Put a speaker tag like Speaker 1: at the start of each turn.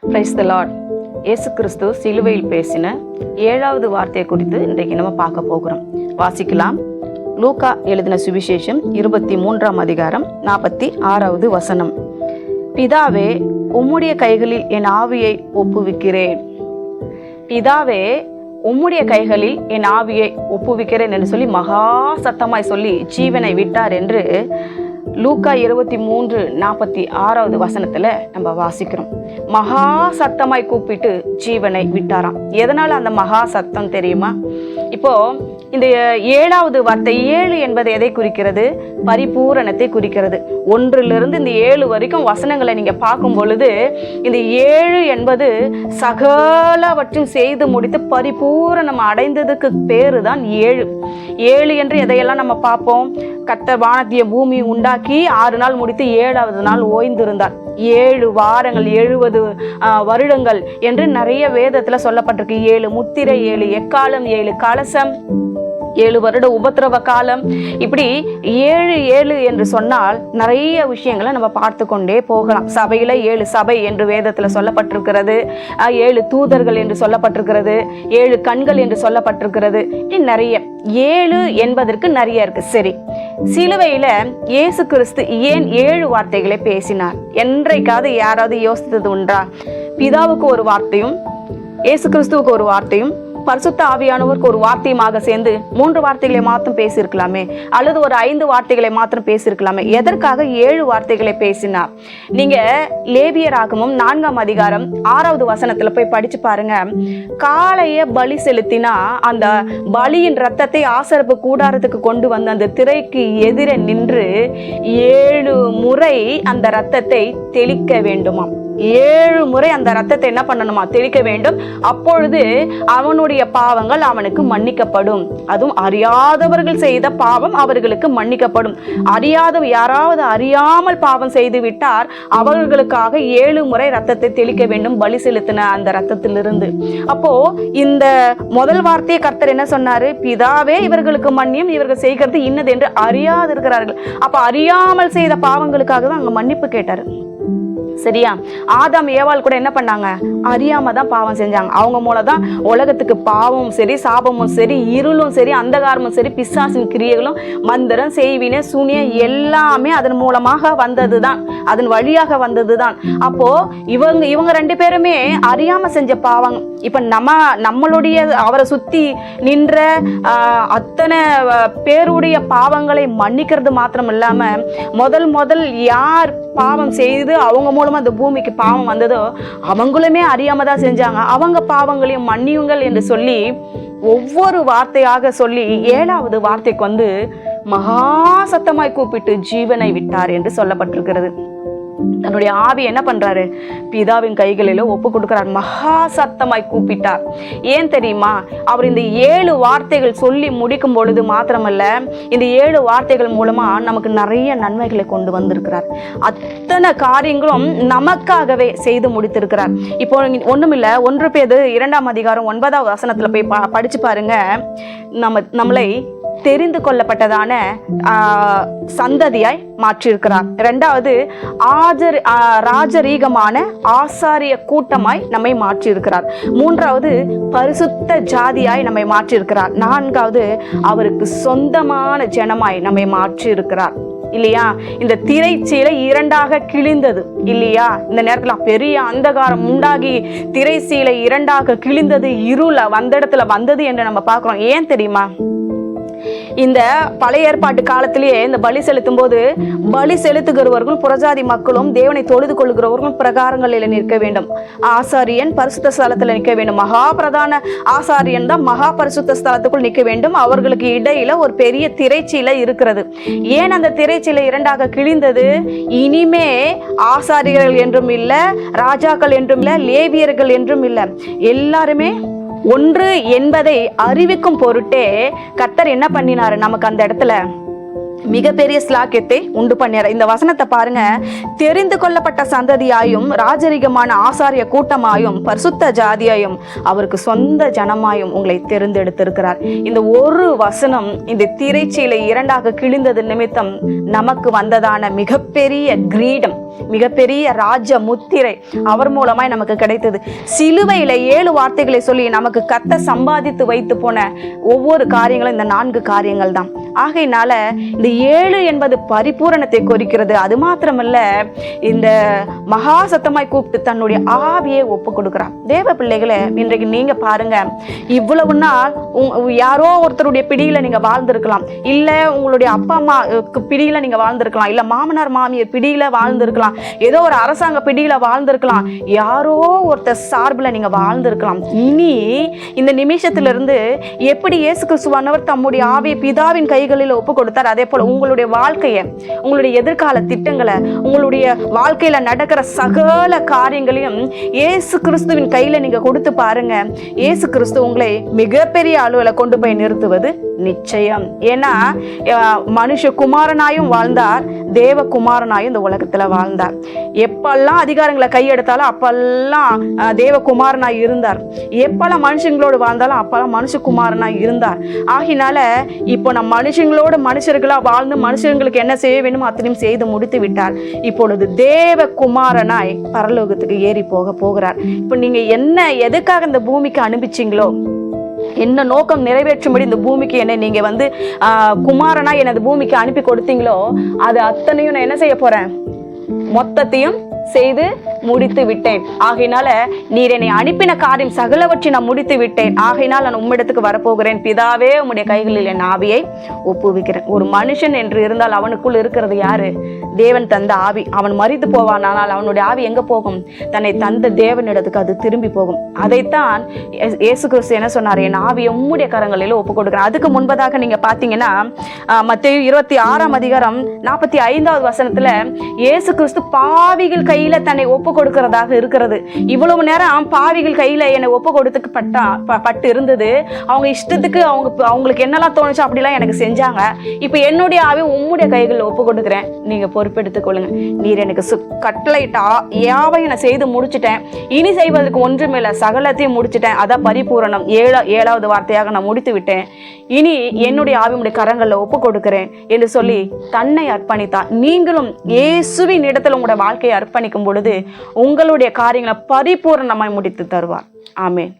Speaker 1: Praise the Lord. இயேசு கிறிஸ்து சிலுவையில் பேசின 7வது வார்த்தையை குறித்து இன்றைக்கு நம்ம பார்க்க போகிறோம். வாசிக்கலாம். லூக்கா எழுதின சுவிசேஷம் 23ஆம் அதிகாரம் 46வது வசனம். பிதாவே, உம்முடைய கைகளில் என் ஆவியை ஒப்புவிக்கிறேன். பிதாவே, உம்முடைய கைகளில் என் ஆவியை ஒப்புவிக்கிறேன் என்று சொல்லி மகா சத்தமாய் சொல்லி ஜீவனை விட்டார் என்று லூக்கா 23:46வது வசனத்துல நம்ம வாசிக்கிறோம். மகா சத்தமாய் கூப்பிட்டு ஜீவனை விட்டாராம். எதனால அந்த மகா சத்தம் தெரியுமா? இப்போ இந்த 7வது வார்த்தை 7 என்பது எதை குறிக்கிறது? பரிபூரணத்தை குறிக்கிறது. 1லிருந்து இந்த 7 வரைக்கும் வசனங்களை நீங்க பார்க்கும் பொழுது இந்த 7 என்பது சகலவற்றையும் செய்து முடித்து பரிபூரணம் அடைந்ததுக்கு பேரு தான் 7. 7 என்று எதையெல்லாம் நம்ம பார்ப்போம். கர்த்தர் வானத்திய பூமி உண்டாக்கி 6 நாள் முடித்து 7வது நாள் ஓய்ந்திருந்தார். 7 வாரங்கள் 70 வருடங்கள் என்று நிறைய வேதத்துல சொல்லப்பட்டிருக்கு. 7 முத்திரை, 7 எக்காலம், 7 கலசம், 7 வருட உபத்திரவ காலம், இப்படி 7 என்று சொன்னால் நிறைய விஷயங்களை நம்ம பார்த்து கொண்டே போகலாம். சபையில 7 சபை என்று வேதத்துல சொல்லப்பட்டிருக்கிறது. 7 தூதர்கள் என்று சொல்லப்பட்டிருக்கிறது. 7 கண்கள் என்று சொல்லப்பட்டிருக்கிறது. நிறைய 7 என்பதற்கு நிறைய இருக்கு. சரி, சிலுவையில இயேசு கிறிஸ்து ஏன் 7 வார்த்தைகளை பேசினார்? என்றைக்காவது யாராவது யோசித்தது உண்டா? பிதாவுக்கு ஒரு வார்த்தையும், இயேசு கிறிஸ்துவுக்கு ஒரு வார்த்தையும், பரிசுத்த ஆவியானவருக்கு ஒரு வார்த்தையுமாக சேர்ந்து 3 வார்த்தைகளை மாத்திரம் பேசியிருக்கலாமே, அல்லது ஒரு 5 வார்த்தைகளை மாத்திரம் பேசியிருக்கலாமே. எதற்காக 7 வார்த்தைகளை பேசினார்? நீங்க லேவியராகமம் 4ஆம் அதிகாரம் 6வது வசனத்துல போய் படிச்சு பாருங்க. காளைய பலி செலுத்தினா அந்த பலியின் ரத்தத்தை ஆசரிப்பு கூடாரத்துக்கு கொண்டு வந்து அந்த திரைக்கு எதிர நின்று 7 முறை அந்த ரத்தத்தை தெளிக்க வேண்டுமாம். 7 முறை அந்த ரத்தத்தை என்ன பண்ணணுமா? தெளிக்க வேண்டும். அப்பொழுது அவனுடைய பாவங்கள் அவனுக்கு மன்னிக்கப்படும். அதுவும் அறியாதவர்கள் செய்த பாவம் அவர்களுக்கு மன்னிக்கப்படும். யாராவது அறியாமல் பாவம் செய்து விட்டார், அவர்களுக்காக 7 முறை ரத்தத்தை தெளிக்க வேண்டும், பலி செலுத்தின அந்த ரத்தத்திலிருந்து. அப்போ இந்த முதல் வார்த்தையை கர்த்தர் என்ன சொன்னாரு? பிதாவே, இவர்களுக்கு மன்னியும், இவர்கள் செய்கிறது இன்னது என்று அறியாது இருக்கிறார்கள். அப்ப அறியாமல் செய்த பாவங்களுக்காக தான் அங்க மன்னிப்பு கேட்டாரு. சரியா? ஆதாம் ஏவாள் கூட என்ன பண்ணாங்க? அறியாம தான் பாவம் செஞ்சாங்க. அவங்க மூலம் தான் உலகத்துக்கு பாவமும் சரி, சாபமும் சரி, இருளும் சரி, அந்தகாரமும் சரி, பிசாசின் கிரியைகளும், மந்திரம், செய்வினை, சூனியம் எல்லாமே அதன் மூலமாக வந்ததுதான், அதன் வழியாக வந்ததுதான். அப்போ இவங்க 2 பேருமே அறியாம செஞ்ச பாவம். இப்ப நம்மளுடைய அவரை சுத்தி நின்ற அத்தனை பேருடைய பாவங்களை மன்னிக்கிறது மாத்திரம் இல்லாம முதல் யார் பாவம் செய்து அவங்க மூலமா அந்த பூமிக்கு பாவம் வந்ததோ அவங்களுமே அறியாம தான் செஞ்சாங்க. அவங்க பாவங்களையும் மன்னியுங்கள் என்று சொல்லி ஒவ்வொரு வார்த்தையாக சொல்லி 7வது வார்த்தைக்கு வந்து மகா சத்தமாய் கூப்பிட்டு ஜீவனை விட்டார் என்று சொல்லப்பட்டிருக்கிறது. தன்னுடைய ஆவி என்ன பண்றாரு? பிதாவின் கைகளில ஒப்பு கொடுக்கிறார். மகா சத்தமாய் கூப்பிட்டார். ஏன் தெரியுமா? அவர் இந்த 7 வார்த்தைகள் சொல்லி முடிக்கும் பொழுது மாத்திரமல்ல, இந்த 7 வார்த்தைகள் மூலமா நமக்கு நிறைய நன்மைகளை கொண்டு வந்திருக்கிறார். அத்தனை காரியங்களும் நமக்காகவே செய்து முடித்திருக்கிறார். இப்போ ஒண்ணுமில்ல, 1 பேதுரு 2ஆம் அதிகாரம் 9வது வசனத்துல போய் படிச்சு பாருங்க. நம்மளை தெரிந்து கொள்ளப்பட்டதான சந்ததியாய் மாற்றியிருக்கிறார். 2வது ராஜரீகமான ஆசாரிய கூட்டமாய் நம்மை மாற்றியிருக்கிறார். 3வது பரிசுத்த ஜாதியாய் நம்மை மாற்றியிருக்கிறார். 4வது அவருக்கு சொந்தமான ஜனமாய் நம்மை மாற்றியிருக்கிறார். இல்லையா? இந்த திரைச்சீலை 2ஆக கிழிந்தது இல்லையா? இந்த நேரத்துல பெரிய அந்தகாரம் உண்டாகி திரைச்சீலை 2ஆக கிழிந்தது, இருள வந்த இடத்துல வந்தது என்று நம்ம பார்க்கிறோம். ஏன் தெரியுமா? இந்த பழைய ஏற்பாட்டு காலத்திலேயே இந்த பலி செலுத்தும் போது பலி செலுத்துகிறவர்களும் புறஜாதி மக்களும் தேவனை தொழுது கொள்ளுகிறவர்களும் பிரகாரங்களில் நிற்க வேண்டும். ஆசாரியன் பரிசுத்த ஸ்தலத்தில் நிற்க வேண்டும். மகா பிரதான ஆசாரியன் தான் மகா பரிசுத்த ஸ்தலத்துக்குள் நிற்க வேண்டும். அவர்களுக்கு இடையில ஒரு பெரிய திரைச்சீலை இருக்கிறது. ஏன் அந்த திரைச்சீலை 2ஆக கிழிந்தது? இனிமே ஆசாரியர்கள் என்றும் இல்ல, ராஜாக்கள் என்றும் இல்ல, லேவியர்கள் என்றும் இல்ல, எல்லாருமே ஒன்று என்பதை அறிவிக்கும் பொருட்டே கர்த்தர் என்ன பண்ணினாரு? நமக்கு அந்த இடத்துல மிகப்பெரிய ஸ்லாக்கியத்தை உண்டு பண்ணினார். இந்த வசனத்தை பாருங்க. தெரிந்து கொள்ளப்பட்ட சந்ததியாயும் ராஜரிகமான ஆசாரிய கூட்டமாயும் பரிசுத்த ஜாதியாயும் அவருக்கு சொந்த ஜனமாயும் உங்களை தெரிந்தெடுத்திருக்கிறார். இந்த ஒரு வசனம் இந்த திரைச்சீலை 2ஆக கிழிந்தது நிமித்தம் நமக்கு வந்ததான மிகப்பெரிய கிரீடம், மிகப்பெரிய ராஜ முத்திரை அவர் மூலமாய் நமக்கு கிடைத்தது. சிலுவையில 7 வார்த்தைகளை சொல்லி நமக்கு கர்த்தர் சம்பாதித்து வைத்து போன ஒவ்வொரு காரியங்களும் இந்த 4 காரியங்கள் தான். ஆகையினால இந்த 7 என்பது பரிபூரணத்தை குறிக்கிறது. அது மாத்திரமல்ல, இந்த மகா சத்தமாய் கூப்பிட்டு தன்னுடைய ஆவியை ஒப்பு கொடுக்கிறார். தேவ பிள்ளைகளை, இன்றைக்கு நீங்க பாருங்க, இவ்வளவு நாள் யாரோ ஒருத்தருடைய பிடியில நீங்க வாழ்ந்திருக்கலாம், இல்ல உங்களுடைய அப்பா அம்மா பிடியில நீங்க வாழ்ந்திருக்கலாம், இல்ல மாமனார் மாமியார் பிடியில வாழ்ந்திருக்கலாம், ஏதோ ஒரு அரசாங்க பிடியில வாழ்ந்திருக்கலாம், யாரோ ஒருத்தர் சார்பில் நீங்க வாழ்ந்திருக்கலாம். இனி இந்த நிமிஷத்திலிருந்து எப்படி இயேசு கிறிஸ்துவானவர் தம்முடைய ஆவியை பிதாவின் கைகளில் ஒப்பு கொடுத்தார், அதே போல உங்களுடைய வாழ்க்கையை, உங்களுடைய எதிர்கால திட்டங்களை, உங்களுடைய வாழ்க்கையில நடக்கிற சகல காரியங்களையும் இயேசு கிறிஸ்துவின் கையில நீங்க கொடுத்து பாருங்க. இயேசு கிறிஸ்து உங்களை மிகப்பெரிய அளவுல கொண்டு போய் நிறுத்துவது நிச்சயம். ஏன்னா மனுஷகுமாரனாயும் வாழ்ந்தார், தேவகுமாரனாயும் இந்த உலகத்துல வாழ்ந்தார். எப்பெல்லாம் அதிகாரங்களை கையெடுத்தாலும் அப்பெல்லாம் தேவகுமாரனாய் இருந்தார். எப்பெல்லாம் மனுஷங்களோடு வாழ்ந்தாலும் அப்பெல்லாம் மனுஷகுமாரனாய் இருந்தார். ஆகினால இப்போ நம்ம மனுஷங்களோடு மனுஷர்களா வாழ்ந்து மனுஷங்களுக்கு என்ன செய்ய வேண்டுமோ அத்தனையும் செய்து முடித்து விட்டார். இப்பொழுது தேவகுமாரனாய் பரலோகத்துக்கு ஏறி போகிறார். இப்போ நீங்க என்ன எதுக்காக இந்த பூமிக்கு அனுப்பிச்சிங்களோ, என்ன நோக்கம் நிறைவேற்றும்படி இந்த பூமிக்கு என்னை நீங்க குமாரனா என்னை இந்த பூமிக்கு அனுப்பி கொடுத்தீங்களோ, அது அத்தனையும் நான் என்ன செய்ய போறேன், மொத்தத்தையும் செய்து முடித்து விட்டேன். ஆகையினால நீர் என்னை அனுப்பின காரியம் சகலவற்றை நான் முடித்து விட்டேன். ஆகையினால் நான் உம்மிடத்துக்கு வரப்போகிறேன். பிதாவே, உம்முடைய கைகளில் என் ஆவியை ஒப்புவிக்கிறேன். ஒரு மனுஷன் என்று இருந்தால் அவனுக்குள் இருக்கிறது யாரு? தேவன் தந்த ஆவி. அவன் மரித்து போவான், ஆனால் அவனுடைய ஆவி எங்க போகும்? தன்னை தந்த தேவனிடத்துக்கு அது திரும்பி போகும். அதைத்தான் இயேசு கிறிஸ்து என்ன சொன்னார்? என் ஆவியை உம்முடைய கரங்களில் ஒப்பு கொடுக்கிறேன். அதுக்கு முன்பதாக நீங்க பாத்தீங்கன்னா மத்தேயு 26:45 வசனத்துல இயேசு கிறிஸ்து பாவிகள் கையில தன்னை ஒப்பு கொடுக்கிறதாக இருக்கிறது. இவ்வளவு நேரம் பாவிகள் கையில என்னை ஒப்பு கொடுத்து பட்டு இருந்தது. அவங்க இஷ்டத்துக்கு அவங்களுக்கு என்னெல்லாம் தோணுச்சோ அப்படிலாம் எனக்கு செஞ்சாங்க. இப்ப என்னுடைய ஆவி உம்முடைய கைகளில் ஒப்பு கொடுக்கிறேன், நீங்க பொறுப்பெடுத்துக் கொள்ளுங்க. நீர் எனக்கு கட்டளையிட்டா யாவையும் நான் செய்து முடிச்சுட்டேன், இனி செய்வதற்கு ஒன்றுமில்லை, சகலத்தையும் முடிச்சுட்டேன். அதான் பரிபூரணம். 7வது வார்த்தையாக நான் முடித்து விட்டேன். இனி என்னுடைய ஆவியுடைய கரங்களில் ஒப்பு கொடுக்கிறேன் என்று சொல்லி தன்னை அர்ப்பணித்தார். நீங்களும் இயேசுவின் இடத்துல உங்களுடைய வாழ்க்கையை அர்ப்பணிக்கும் பொழுது உங்களுடைய காரியங்களை பரிபூரணமாய் முடித்து தருவார். ஆமென்.